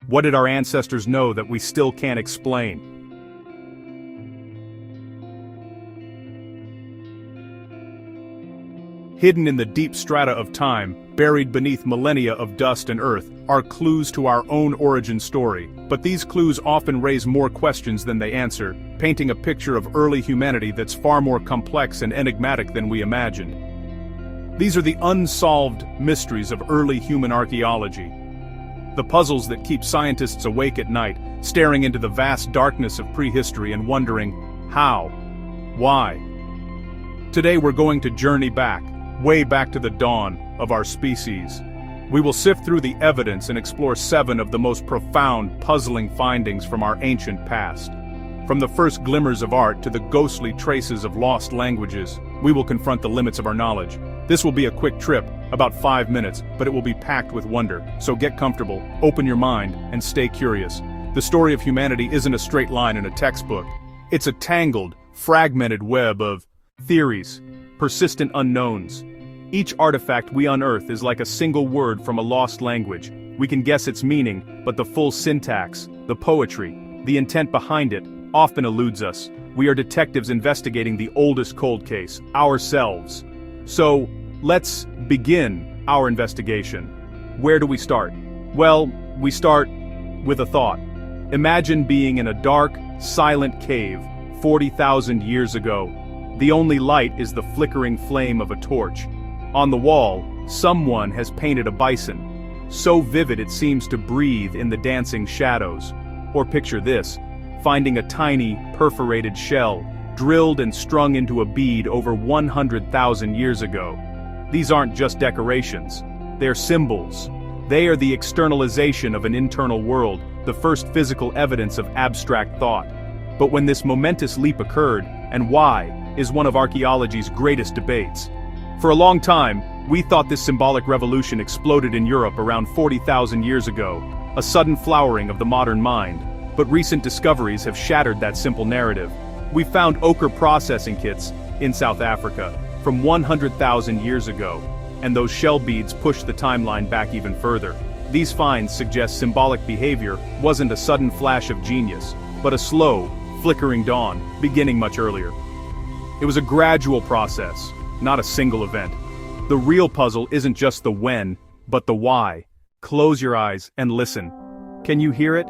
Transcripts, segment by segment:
What did our ancestors know that we still can't explain? Hidden in the deep strata of time, buried beneath millennia of dust and earth, are clues to our own origin story. But these clues often raise more questions than they answer, painting a picture of early humanity that's far more complex and enigmatic than we imagined. These are the unsolved mysteries of early human archaeology. The puzzles that keep scientists awake at night, staring into the vast darkness of prehistory and wondering, how? Why? Today we're going to journey back, way back to the dawn of our species. We will sift through the evidence and explore 7 of the most profound, puzzling findings from our ancient past. From the first glimmers of art to the ghostly traces of lost languages, we will confront the limits of our knowledge. This will be a quick trip, about 5 minutes, but it will be packed with wonder. So get comfortable, open your mind, and stay curious. The story of humanity isn't a straight line in a textbook. It's a tangled, fragmented web of theories, persistent unknowns. Each artifact we unearth is like a single word from a lost language. We can guess its meaning, but the full syntax, the poetry, the intent behind it, often eludes us. We are detectives investigating the oldest cold case, ourselves. So, let's begin our investigation. Where do we start? Well, we start with a thought. Imagine being in a dark, silent cave 40,000 years ago. The only light is the flickering flame of a torch. On the wall, someone has painted a bison, so vivid it seems to breathe in the dancing shadows. Or picture this, finding a tiny, perforated shell, drilled and strung into a bead over 100,000 years ago. These aren't just decorations, they're symbols. They are the externalization of an internal world, the first physical evidence of abstract thought. But when this momentous leap occurred, and why, is one of archaeology's greatest debates. For a long time, we thought this symbolic revolution exploded in Europe around 40,000 years ago, a sudden flowering of the modern mind. But recent discoveries have shattered that simple narrative. We found ochre processing kits in South Africa from 100,000 years ago, and those shell beads push the timeline back even further. These finds suggest symbolic behavior wasn't a sudden flash of genius, but a slow, flickering dawn, beginning much earlier. It was a gradual process, not a single event. The real puzzle isn't just the when, but the why. Close your eyes and listen. Can you hear it?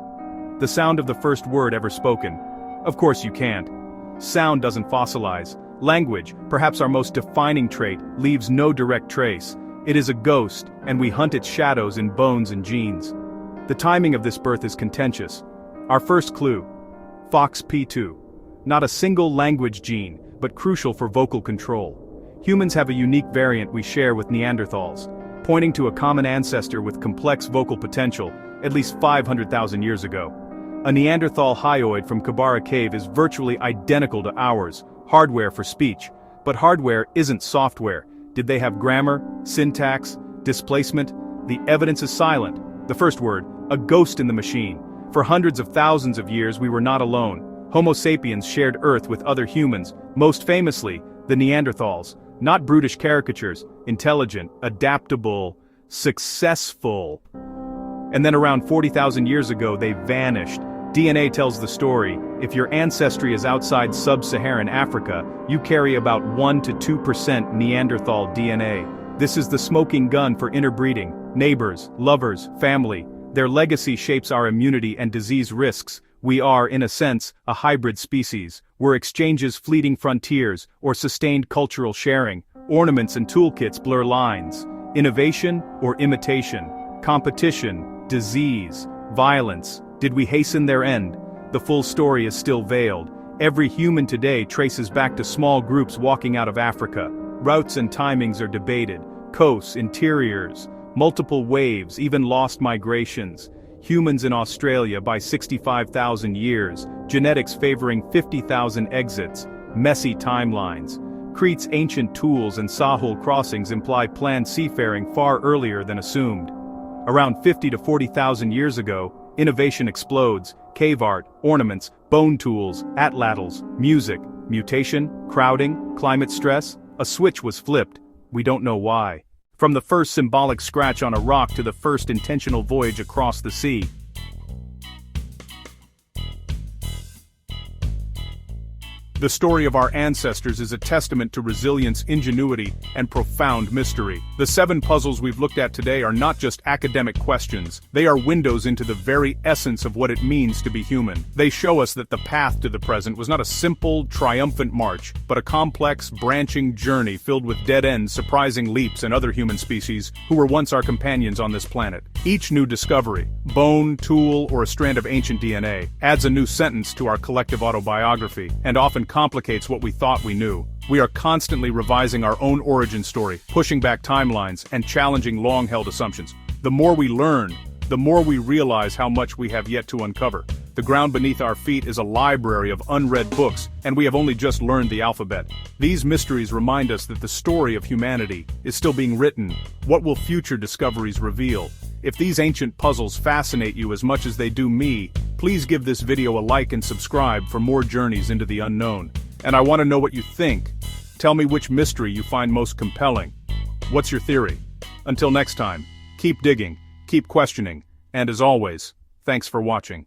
The sound of the first word ever spoken. Of course you can't. Sound doesn't fossilize. Language, perhaps our most defining trait, leaves no direct trace. It is a ghost, and we hunt its shadows in bones and genes. The timing of this birth is contentious. Our first clue, FOXP2. Not a single language gene, but crucial for vocal control. Humans have a unique variant we share with Neanderthals, pointing to a common ancestor with complex vocal potential, at least 500,000 years ago. A Neanderthal hyoid from Kibara Cave is virtually identical to ours, hardware for speech. But hardware isn't software. Did they have grammar, syntax, displacement? The evidence is silent. The first word, a ghost in the machine. For hundreds of thousands of years we were not alone. Homo sapiens shared Earth with other humans, most famously, the Neanderthals. Not brutish caricatures, intelligent, adaptable, successful. And then around 40,000 years ago they vanished. DNA tells the story. If your ancestry is outside sub-Saharan Africa, you carry about 1 to 2% Neanderthal DNA. This is the smoking gun for interbreeding, neighbors, lovers, family. Their legacy shapes our immunity and disease risks. We are, in a sense, a hybrid species. Were exchanges fleeting frontiers, or sustained cultural sharing? Ornaments and toolkits blur lines. Innovation or imitation? Competition, disease, violence. Did we hasten their end? The full story is still veiled. Every human today traces back to small groups walking out of Africa. Routes and timings are debated. Coasts, interiors, multiple waves, even lost migrations. Humans in Australia by 65,000 years, genetics favoring 50,000 exits, messy timelines. Crete's ancient tools and Sahul crossings imply planned seafaring far earlier than assumed. Around 50 to 40,000 years ago, innovation explodes, cave art, ornaments, bone tools, atlatls, music, mutation, crowding, climate stress. A switch was flipped. We don't know why. From the first symbolic scratch on a rock to the first intentional voyage across the sea. The story of our ancestors is a testament to resilience, ingenuity, and profound mystery. The 7 puzzles we've looked at today are not just academic questions, they are windows into the very essence of what it means to be human. They show us that the path to the present was not a simple, triumphant march, but a complex, branching journey filled with dead ends, surprising leaps, and other human species who were once our companions on this planet. Each new discovery, bone, tool, or a strand of ancient DNA, adds a new sentence to our collective autobiography, and often complicates what we thought we knew. We are constantly revising our own origin story, pushing back timelines, and challenging long-held assumptions. The more we learn, the more we realize how much we have yet to uncover. The ground beneath our feet is a library of unread books, and we have only just learned the alphabet. These mysteries remind us that the story of humanity is still being written. What will future discoveries reveal? If these ancient puzzles fascinate you as much as they do me, please give this video a like and subscribe for more journeys into the unknown. And I want to know what you think. Tell me which mystery you find most compelling. What's your theory? Until next time, keep digging, keep questioning, and as always, thanks for watching.